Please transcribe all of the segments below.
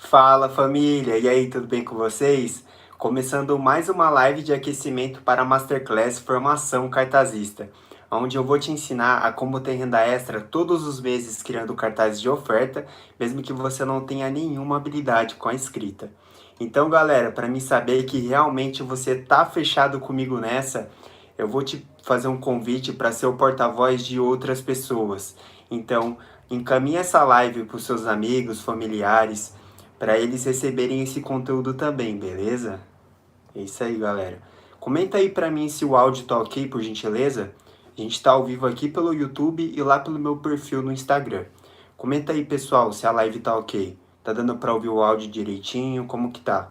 Fala família, e aí, tudo bem com vocês? Começando mais uma live de aquecimento para a Masterclass Formação Cartazista, onde eu vou te ensinar a como ter renda extra todos os meses criando cartazes de oferta, mesmo que você não tenha nenhuma habilidade com a escrita. Então, galera, para mim saber que realmente você tá fechado comigo nessa, eu vou te fazer um convite para ser o porta-voz de outras pessoas. Então, encaminhe essa live para os seus amigos, familiares, para eles receberem esse conteúdo também, beleza? É isso aí, galera. Comenta aí para mim se o áudio tá ok, por gentileza. A gente tá ao vivo aqui pelo YouTube e lá pelo meu perfil no Instagram. Comenta aí, pessoal, se a live tá ok. Tá dando para ouvir o áudio direitinho? Como que tá?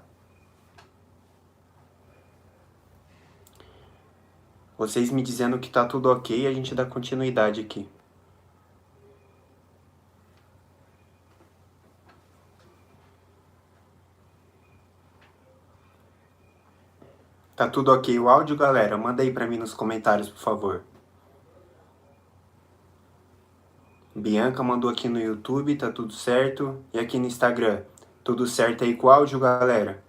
Vocês me dizendo que tá tudo ok, a gente dá continuidade aqui. Tá tudo ok o áudio, galera? Manda aí para mim nos comentários, por favor. Bianca mandou aqui no YouTube, tá tudo certo. E aqui no Instagram, tudo certo aí com o áudio, galera?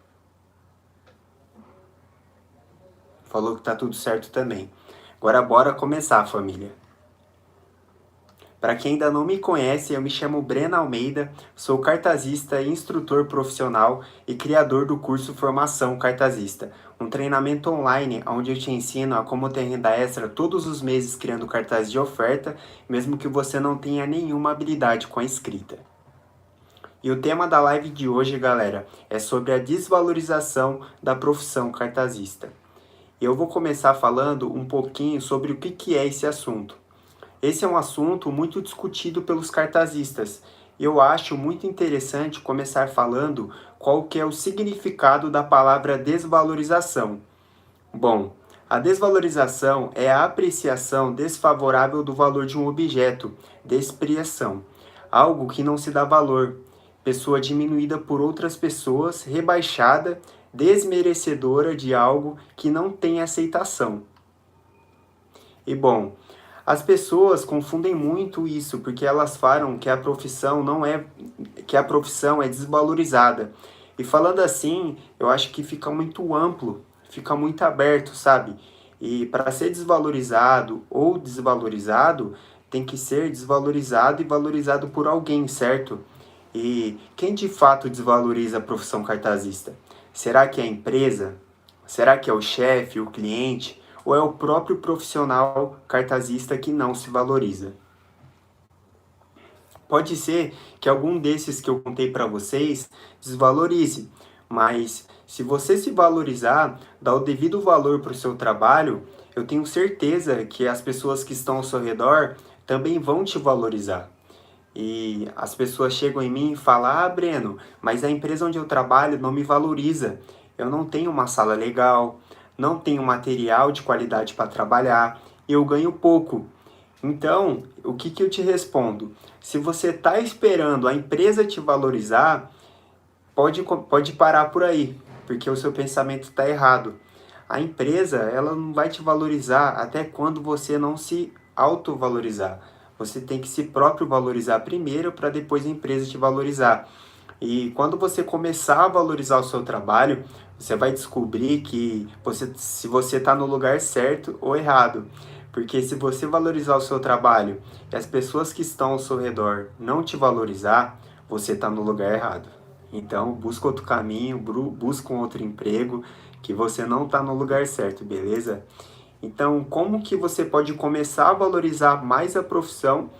Falou que tá tudo certo também. Agora bora começar, família. Para quem ainda não me conhece, eu me chamo Breno Almeida, sou cartazista, instrutor profissional e criador do curso Formação Cartazista, um treinamento online onde eu te ensino a como ter renda extra todos os meses criando cartazes de oferta, mesmo que você não tenha nenhuma habilidade com a escrita. E o tema da live de hoje, galera, é sobre a desvalorização da profissão cartazista. Eu vou começar falando um pouquinho sobre o que é esse assunto. Esse é um assunto muito discutido pelos cartazistas. E eu acho muito interessante começar falando qual que é o significado da palavra desvalorização. Bom, a desvalorização é a apreciação desfavorável do valor de um objeto, despreação, algo que não se dá valor, pessoa diminuída por outras pessoas, rebaixada, desmerecedora de algo que não tem aceitação. E bom, as pessoas confundem muito isso, porque elas falam que a profissão não é que a profissão é desvalorizada. E falando assim, eu acho que fica muito amplo, fica muito aberto, sabe? E para ser desvalorizado ou desvalorizado, tem que ser desvalorizado e valorizado por alguém, certo? E quem de fato desvaloriza a profissão cartazista? Será que é a empresa? Será que é o chefe, o cliente? Ou é o próprio profissional cartazista que não se valoriza? Pode ser que algum desses que eu contei para vocês desvalorize, mas se você se valorizar, dar o devido valor para o seu trabalho, eu tenho certeza que as pessoas que estão ao seu redor também vão te valorizar. E as pessoas chegam em mim e falam: Ah, Breno, mas a empresa onde eu trabalho não me valoriza. Eu não tenho uma sala legal, não tenho material de qualidade para trabalhar, e eu ganho pouco. Então, o que eu te respondo? Se você está esperando a empresa te valorizar, pode parar por aí, porque o seu pensamento está errado. A empresa, ela não vai te valorizar até quando você não se autovalorizar. Você tem que se próprio valorizar primeiro para depois a empresa te valorizar. E quando você começar a valorizar o seu trabalho, você vai descobrir que se você está no lugar certo ou errado. Porque se você valorizar o seu trabalho e as pessoas que estão ao seu redor não te valorizar, você está no lugar errado. Então, busca outro caminho, busca um outro emprego, que você não está no lugar certo, beleza? Então, como que você pode começar a valorizar mais a profissão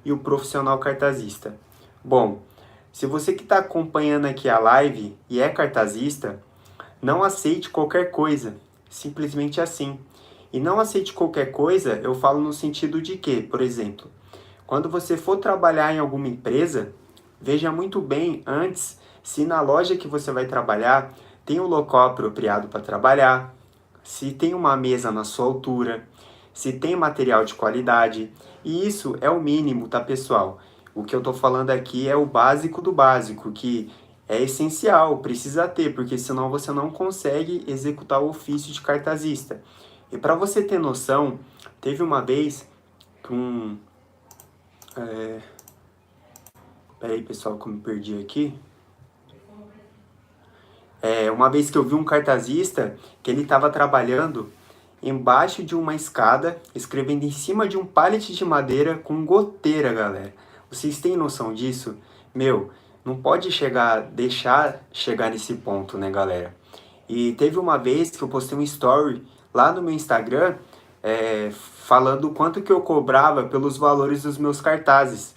e o profissional cartazista? Bom, se você que está acompanhando aqui a live e é cartazista, não aceite qualquer coisa, simplesmente assim. E não aceite qualquer coisa, eu falo no sentido de que, por exemplo, quando você for trabalhar em alguma empresa, veja muito bem antes se na loja que você vai trabalhar tem um local apropriado para trabalhar, se tem uma mesa na sua altura, se tem material de qualidade. E isso é o mínimo, tá, pessoal? O que eu estou falando aqui é o básico do básico, que é essencial, precisa ter, porque senão você não consegue executar o ofício de cartazista. E para você ter noção, teve uma vez que Peraí, pessoal, que eu me perdi aqui. Uma vez que eu vi um cartazista que ele estava trabalhando embaixo de uma escada, escrevendo em cima de um pallet de madeira com goteira, galera. Vocês têm noção disso? Meu, não pode deixar chegar nesse ponto, né, galera? E teve uma vez que eu postei um story lá no meu Instagram, falando o quanto que eu cobrava pelos valores dos meus cartazes.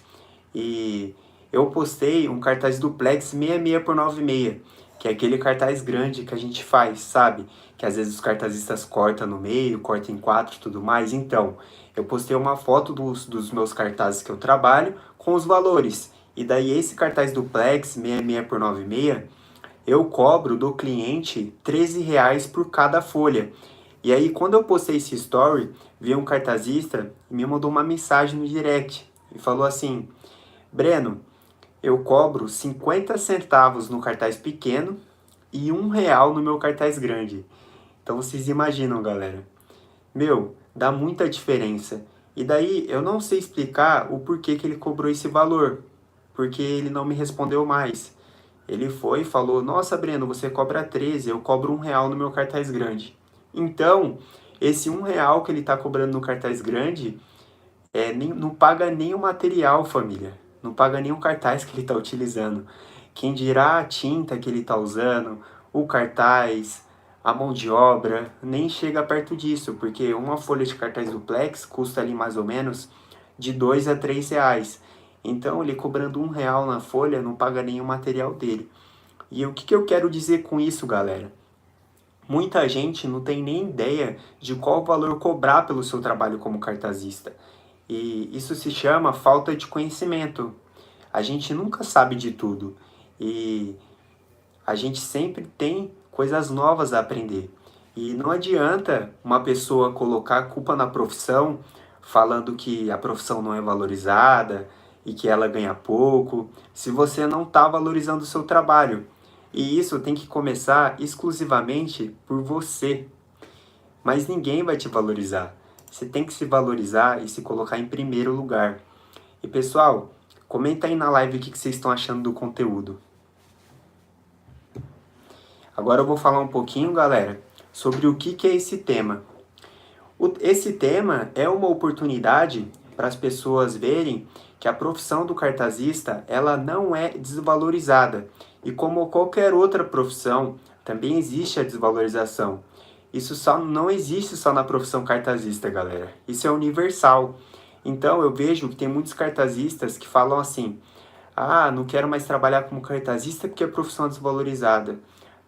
E eu postei um cartaz duplex 66 por 96, que é aquele cartaz grande que a gente faz, sabe? Que às vezes os cartazistas cortam no meio, cortam em quatro e tudo mais. Então, eu postei uma foto dos meus cartazes que eu trabalho com os valores. E daí esse cartaz duplex 66 por 96, eu cobro do cliente R$ 13 por cada folha. E aí, quando eu postei esse story, veio um cartazista e me mandou uma mensagem no direct e falou assim: Breno, eu cobro 50 centavos no cartaz pequeno e R$ 1 no meu cartaz grande. Então vocês imaginam, galera. Meu, dá muita diferença. E daí eu não sei explicar o porquê que ele cobrou esse valor, porque ele não me respondeu mais. Ele foi e falou: Nossa, Breno, você cobra 13, eu cobro R$ 1 no meu cartaz grande. Então, esse R$ 1 que ele está cobrando no cartaz grande não paga nem o material, família. Não paga nem o cartaz que ele está utilizando. Quem dirá a tinta que ele está usando, o cartaz, a mão de obra, nem chega perto disso, porque uma folha de cartaz duplex custa ali mais ou menos de R$ 2 a R$ 3. Então, ele cobrando R$ 1 na folha, não paga nem o material dele. E o que eu quero dizer com isso, galera? Muita gente não tem nem ideia de qual valor cobrar pelo seu trabalho como cartazista. E isso se chama falta de conhecimento. A gente nunca sabe de tudo. E a gente sempre tem coisas novas a aprender. E não adianta uma pessoa colocar a culpa na profissão, falando que a profissão não é valorizada e que ela ganha pouco, se você não está valorizando o seu trabalho. E isso tem que começar exclusivamente por você. Mas ninguém vai te valorizar. Você tem que se valorizar e se colocar em primeiro lugar. E pessoal, comenta aí na live o que vocês estão achando do conteúdo. Agora eu vou falar um pouquinho, galera, sobre o que é esse tema. Esse tema é uma oportunidade para as pessoas verem que a profissão do cartazista ela não é desvalorizada. E como qualquer outra profissão, também existe a desvalorização. Isso só não existe só na profissão cartazista, galera. Isso é universal. Então eu vejo que tem muitos cartazistas que falam assim: ah, não quero mais trabalhar como cartazista porque a profissão é desvalorizada.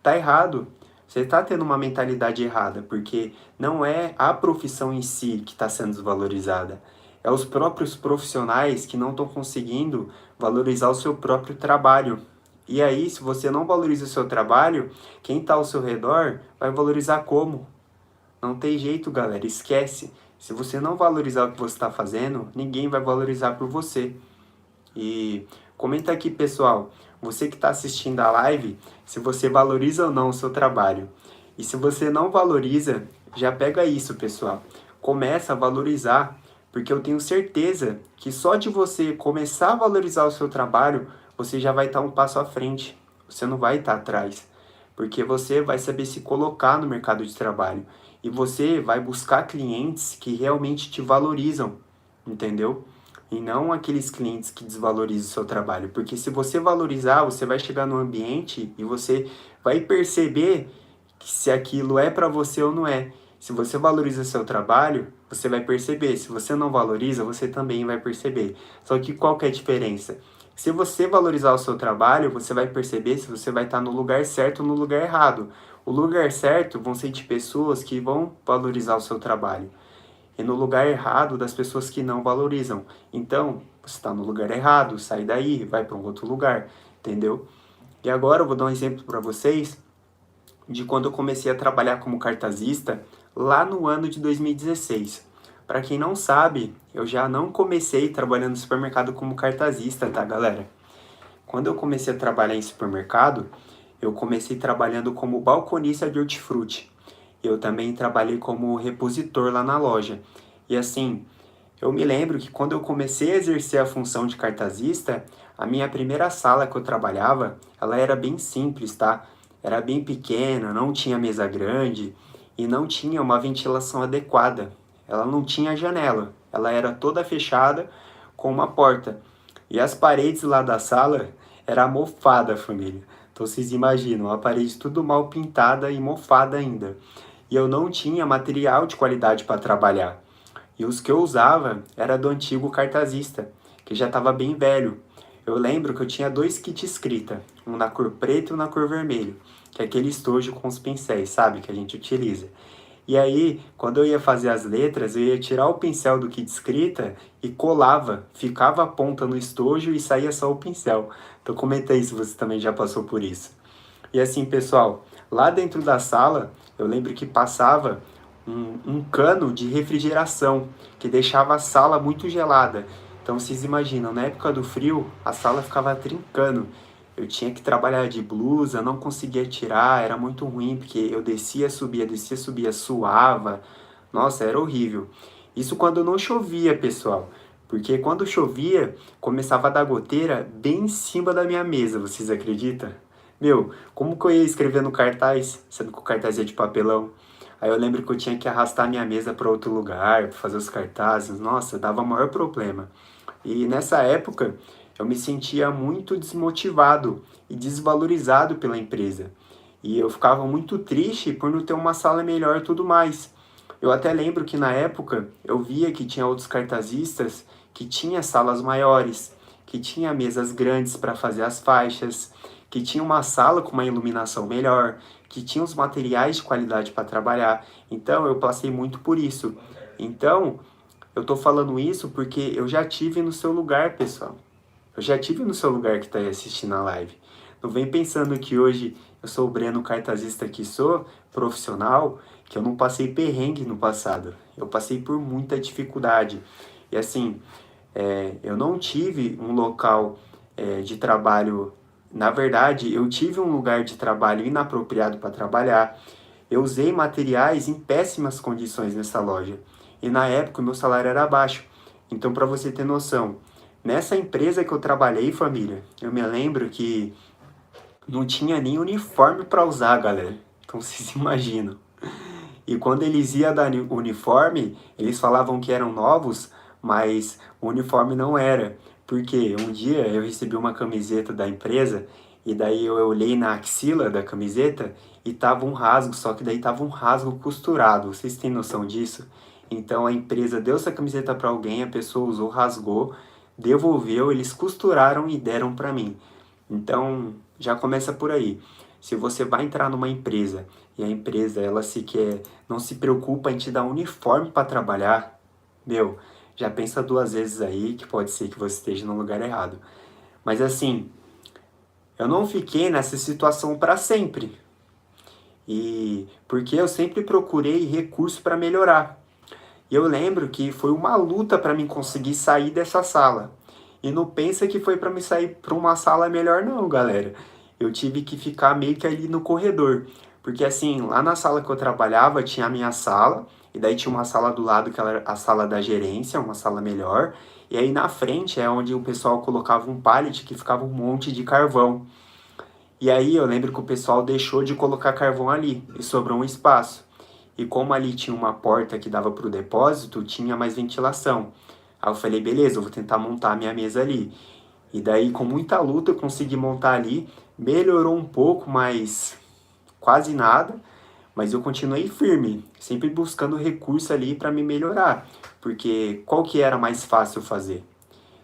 Tá errado. Você está tendo uma mentalidade errada, porque não é a profissão em si que está sendo desvalorizada. É os próprios profissionais que não estão conseguindo valorizar o seu próprio trabalho. E aí, se você não valoriza o seu trabalho, quem está ao seu redor vai valorizar como? Não tem jeito, galera, esquece. Se você não valorizar o que você está fazendo, ninguém vai valorizar por você. E comenta aqui, pessoal, você que está assistindo a live, se você valoriza ou não o seu trabalho. E se você não valoriza, já pega isso, pessoal. Começa a valorizar, porque eu tenho certeza que só de você começar a valorizar o seu trabalho, você já vai estar um passo à frente. Você não vai estar atrás, porque você vai saber se colocar no mercado de trabalho. E você vai buscar clientes que realmente te valorizam, entendeu? E não aqueles clientes que desvalorizam o seu trabalho. Porque se você valorizar, você vai chegar no ambiente e você vai perceber que se aquilo é para você ou não é. Se você valoriza seu trabalho, você vai perceber. Se você não valoriza, você também vai perceber. Só que qual que é a diferença? Se você valorizar o seu trabalho, você vai perceber se você vai estar no lugar certo ou no lugar errado. O lugar certo vão ser de pessoas que vão valorizar o seu trabalho. E no lugar errado das pessoas que não valorizam. Então, você está no lugar errado, sai daí, vai para um outro lugar, entendeu? E agora eu vou dar um exemplo para vocês de quando eu comecei a trabalhar como cartazista lá no ano de 2016. Para quem não sabe, eu já não comecei trabalhando no supermercado como cartazista, tá, galera? Quando eu comecei a trabalhar em supermercado, eu comecei trabalhando como balconista de hortifruti. Eu também trabalhei como repositor lá na loja. E assim, eu me lembro que quando eu comecei a exercer a função de cartazista, a minha primeira sala que eu trabalhava, ela era bem simples, tá? era bem pequena, não tinha mesa grande e não tinha uma ventilação adequada. Ela não tinha janela, ela era toda fechada com uma porta. E as paredes lá da sala era mofada, família. Então vocês imaginam, a parede tudo mal pintada e mofada ainda. E eu não tinha material de qualidade para trabalhar. E os que eu usava era do antigo cartazista, que já estava bem velho. Eu lembro que eu tinha dois kits escrita, um na cor preta e um na cor vermelho, que é aquele estojo com os pincéis, sabe, que a gente utiliza. E aí, quando eu ia fazer as letras, eu ia tirar o pincel do kit escrita e colava, ficava a ponta no estojo e saía só o pincel. Então comenta aí se você também já passou por isso. E assim, pessoal, lá dentro da sala, eu lembro que passava um cano de refrigeração que deixava a sala muito gelada. Então vocês imaginam, na época do frio, a sala ficava trincando. Eu tinha que trabalhar de blusa, não conseguia tirar, era muito ruim, porque eu descia, subia, suava. Nossa, era horrível. Isso quando não chovia, pessoal. Porque quando chovia, começava a dar goteira bem em cima da minha mesa, vocês acreditam? Meu, como que eu ia escrever no cartaz, sendo que o cartaz é de papelão? Aí eu lembro que eu tinha que arrastar minha mesa para outro lugar, para fazer os cartazes. Nossa, dava maior problema. E nessa época, eu me sentia muito desmotivado e desvalorizado pela empresa. E eu ficava muito triste por não ter uma sala melhor e tudo mais. Eu até lembro que na época eu via que tinha outros cartazistas que tinha salas maiores, que tinha mesas grandes para fazer as faixas, que tinha uma sala com uma iluminação melhor, que tinha os materiais de qualidade para trabalhar. Então eu passei muito por isso. Então, eu tô falando isso porque eu já tive no seu lugar, pessoal. Eu já tive no seu lugar que está aí assistindo a live. Não vem pensando que hoje eu sou o Breno cartazista que sou, profissional, que eu não passei perrengue no passado. Eu passei por muita dificuldade. E assim, eu não tive um local de trabalho. Na verdade, eu tive um lugar de trabalho inapropriado para trabalhar. Eu usei materiais em péssimas condições nessa loja. E na época o meu salário era baixo. Então, para você ter noção, nessa empresa que eu trabalhei, família, eu me lembro que não tinha nem uniforme para usar, galera. Então, vocês imaginam. E quando eles iam dar uniforme, eles falavam que eram novos, mas o uniforme não era. Porque um dia eu recebi uma camiseta da empresa e daí eu olhei na axila da camiseta e tava um rasgo, só que daí tava um rasgo costurado. Vocês têm noção disso? Então a empresa deu essa camiseta para alguém, a pessoa usou, rasgou, devolveu, eles costuraram e deram para mim. Então já começa por aí. Se você vai entrar numa empresa e a empresa ela sequer não se preocupa em te dar um uniforme para trabalhar, meu, já pensa duas vezes aí que pode ser que você esteja no lugar errado. Mas assim, eu não fiquei nessa situação para sempre. E porque eu sempre procurei recurso para melhorar. E eu lembro que foi uma luta para mim conseguir sair dessa sala. E não pensa que foi para me sair para uma sala melhor não, galera. Eu tive que ficar meio que ali no corredor. Porque assim, lá na sala que eu trabalhava tinha a minha sala, e daí tinha uma sala do lado que era a sala da gerência, uma sala melhor. E aí na frente é onde o pessoal colocava um pallet que ficava um monte de carvão. E aí eu lembro que o pessoal deixou de colocar carvão ali e sobrou um espaço. E como ali tinha uma porta que dava para o depósito, tinha mais ventilação. Aí eu falei, beleza, eu vou tentar montar a minha mesa ali. E daí, com muita luta, eu consegui montar ali. Melhorou um pouco, mas quase nada. Mas eu continuei firme, sempre buscando recurso ali para me melhorar. Porque qual que era mais fácil fazer?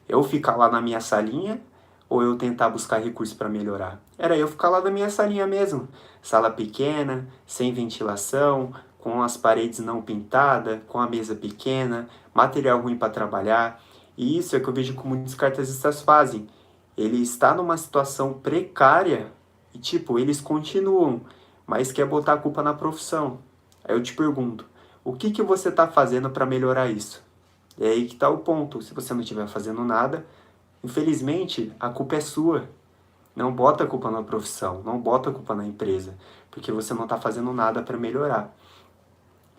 Eu ficar lá na minha salinha ou eu tentar buscar recurso para melhorar? Era eu ficar lá na minha salinha mesmo. Sala pequena, sem ventilação, com as paredes não pintadas, com a mesa pequena, material ruim para trabalhar. E isso é que eu vejo que muitos cartazistas fazem. Ele está numa situação precária e, tipo, eles continuam, mas quer botar a culpa na profissão. Aí eu te pergunto, o que que você está fazendo para melhorar isso? É aí que está o ponto. Se você não estiver fazendo nada, infelizmente, a culpa é sua. Não bota a culpa na profissão, não bota a culpa na empresa, porque você não está fazendo nada para melhorar.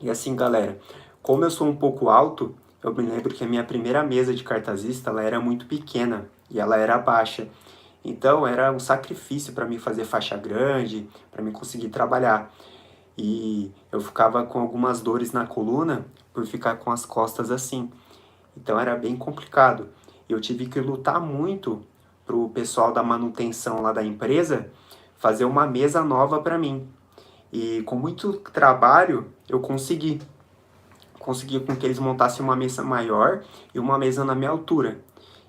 E assim, galera, como eu sou um pouco alto, eu me lembro que a minha primeira mesa de cartazista ela era muito pequena e ela era baixa. Então era um sacrifício para mim fazer faixa grande, para mim conseguir trabalhar. E eu ficava com algumas dores na coluna por ficar com as costas assim. Então era bem complicado. Eu tive que lutar muito pro pessoal da manutenção lá da empresa fazer uma mesa nova para mim. E com muito trabalho eu consegui com que eles montassem uma mesa maior e uma mesa na minha altura.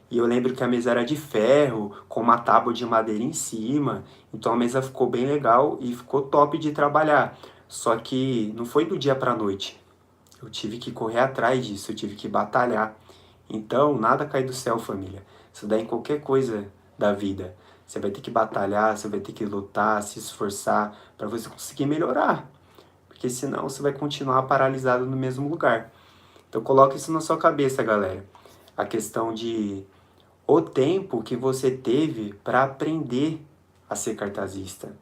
E eu lembro que a mesa era de ferro, com uma tábua de madeira em cima. Então a mesa ficou bem legal e ficou top de trabalhar. Só que não foi do dia para a noite. Eu tive que correr atrás disso, eu tive que batalhar. Então, nada cai do céu, família. Isso dá em qualquer coisa da vida. Você vai ter que batalhar, você vai ter que lutar, se esforçar para você conseguir melhorar. Porque senão você vai continuar paralisado no mesmo lugar. Então coloque isso na sua cabeça, galera. A questão de o tempo que você teve para aprender a ser cartazista.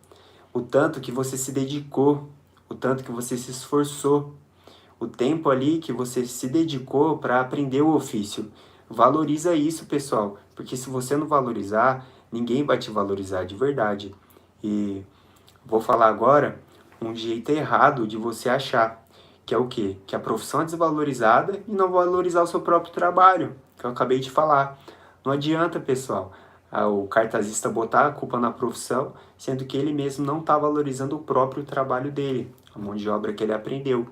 O tanto que você se dedicou, o tanto que você se esforçou, o tempo ali que você se dedicou para aprender o ofício. Valoriza isso, pessoal, porque se você não valorizar, ninguém vai te valorizar de verdade. E vou falar agora um jeito errado de você achar, que é o quê? Que a profissão é desvalorizada e não valorizar o seu próprio trabalho, que eu acabei de falar. Não adianta, pessoal, o cartazista botar a culpa na profissão, sendo que ele mesmo não está valorizando o próprio trabalho dele, a mão de obra que ele aprendeu.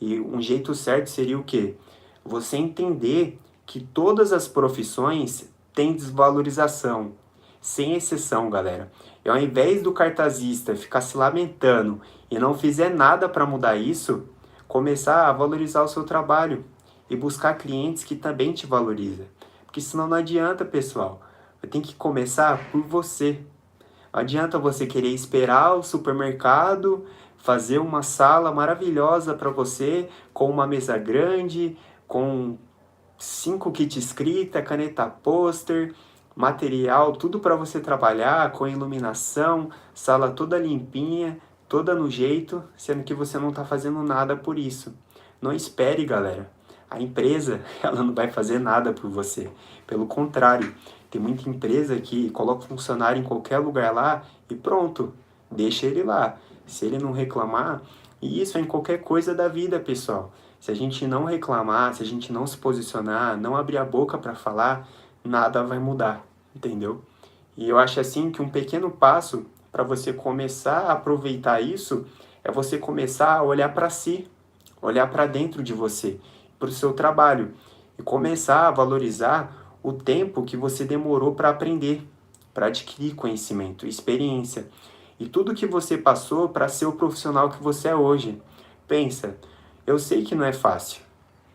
E um jeito certo seria o quê? Você entender que todas as profissões têm desvalorização, sem exceção, galera. E ao invés do cartazista ficar se lamentando e não fizer nada para mudar isso, começar a valorizar o seu trabalho e buscar clientes que também te valorizam. Porque senão não adianta, pessoal. Tem que começar por você. Não adianta você querer esperar o supermercado fazer uma sala maravilhosa para você, com uma mesa grande, com 5 kits escrita, caneta pôster, material, tudo para você trabalhar, com iluminação, sala toda limpinha, toda no jeito, sendo que você não está fazendo nada por isso. Não espere, galera. A empresa, ela não vai fazer nada por você. Pelo contrário, tem muita empresa que coloca o funcionário em qualquer lugar lá e pronto, deixa ele lá. Se ele não reclamar, e isso é em qualquer coisa da vida, pessoal. Se a gente não reclamar, se a gente não se posicionar, não abrir a boca para falar, nada vai mudar, entendeu? E eu acho assim que um pequeno passo para você começar a aproveitar isso é você começar a olhar para si, olhar para dentro de você, para o seu trabalho e começar a valorizar o tempo que você demorou para aprender, para adquirir conhecimento, experiência e tudo que você passou para ser o profissional que você é hoje. Pensa, eu sei que não é fácil.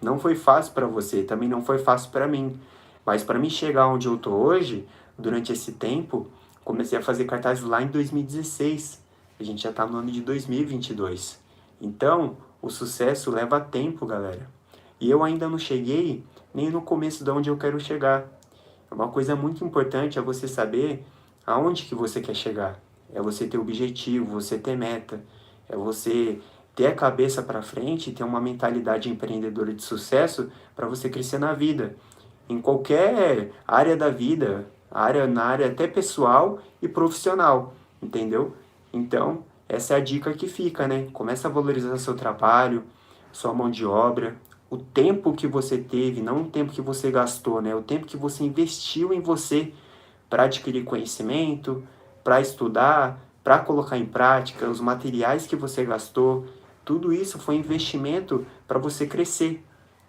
Não foi fácil para você, também não foi fácil para mim. Mas para mim chegar onde eu tô hoje, durante esse tempo, comecei a fazer cartazes lá em 2016. A gente já está no ano de 2022. Então, o sucesso leva tempo, galera. E eu ainda não cheguei nem no começo de onde eu quero chegar. Uma coisa muito importante é você saber aonde que você quer chegar. É você ter objetivo, você ter meta. É você ter a cabeça para frente e ter uma mentalidade empreendedora de sucesso para você crescer na vida. Em qualquer área da vida, na área até pessoal e profissional, entendeu? Então, essa é a dica que fica, né? Começa a valorizar seu trabalho, sua mão de obra, o tempo que você teve, não o tempo que você gastou, né? O tempo que você investiu em você para adquirir conhecimento, para estudar, para colocar em prática, os materiais que você gastou, tudo isso foi investimento para você crescer.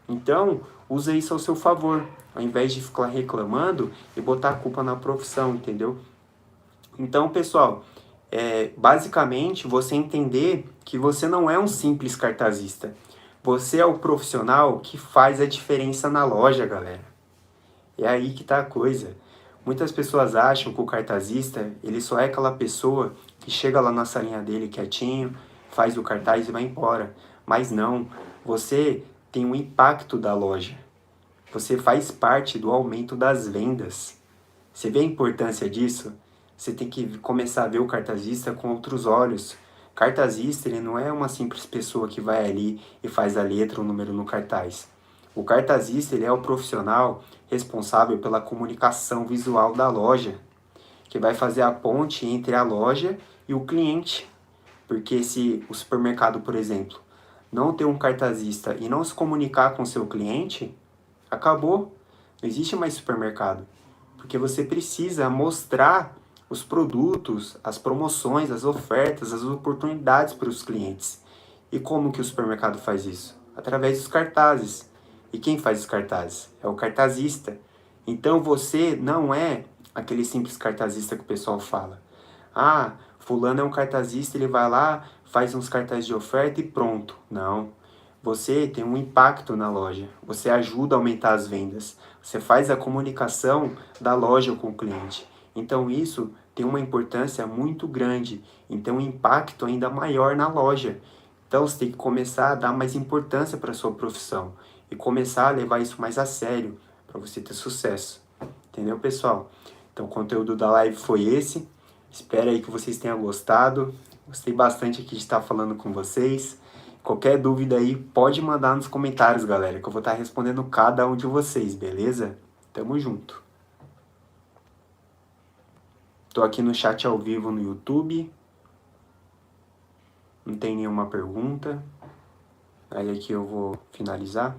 Então, usa isso ao seu favor, ao invés de ficar reclamando e botar a culpa na profissão, entendeu? Então, pessoal, basicamente você entender que você não é um simples cartazista. Você é o profissional que faz a diferença na loja, galera. É aí que tá a coisa. Muitas pessoas acham que o cartazista, ele só é aquela pessoa que chega lá na salinha dele quietinho, faz o cartaz e vai embora. Mas não, você tem um impacto da loja. Você faz parte do aumento das vendas. Você vê a importância disso? Você tem que começar a ver o cartazista com outros olhos. Cartazista, ele não é uma simples pessoa que vai ali e faz a letra, o número no cartaz. O cartazista, ele é o profissional responsável pela comunicação visual da loja. que vai fazer a ponte entre a loja e o cliente. Porque se o supermercado, por exemplo, não ter um cartazista e não se comunicar com o seu cliente, acabou. Não existe mais supermercado. Porque você precisa mostrar os produtos, as promoções, as ofertas, as oportunidades para os clientes. E como que o supermercado faz isso? Através dos cartazes. E quem faz os cartazes? É o cartazista. Então você não é aquele simples cartazista que o pessoal fala. Ah, fulano é um cartazista, ele vai lá, faz uns cartazes de oferta e pronto. Não. Você tem um impacto na loja. Você ajuda a aumentar as vendas. Você faz a comunicação da loja com o cliente. Então isso tem uma importância muito grande. Então um impacto ainda maior na loja. Então você tem que começar a dar mais importância para a sua profissão e começar a levar isso mais a sério para você ter sucesso. Entendeu, pessoal? Então o conteúdo da live foi esse. Espero aí que vocês tenham gostado. Gostei bastante aqui de estar falando com vocês. Qualquer dúvida aí, pode mandar nos comentários, galera, que eu vou estar respondendo cada um de vocês, beleza? Tamo junto. Tô aqui no chat ao vivo no YouTube. Não tem nenhuma pergunta. Aí aqui eu vou finalizar.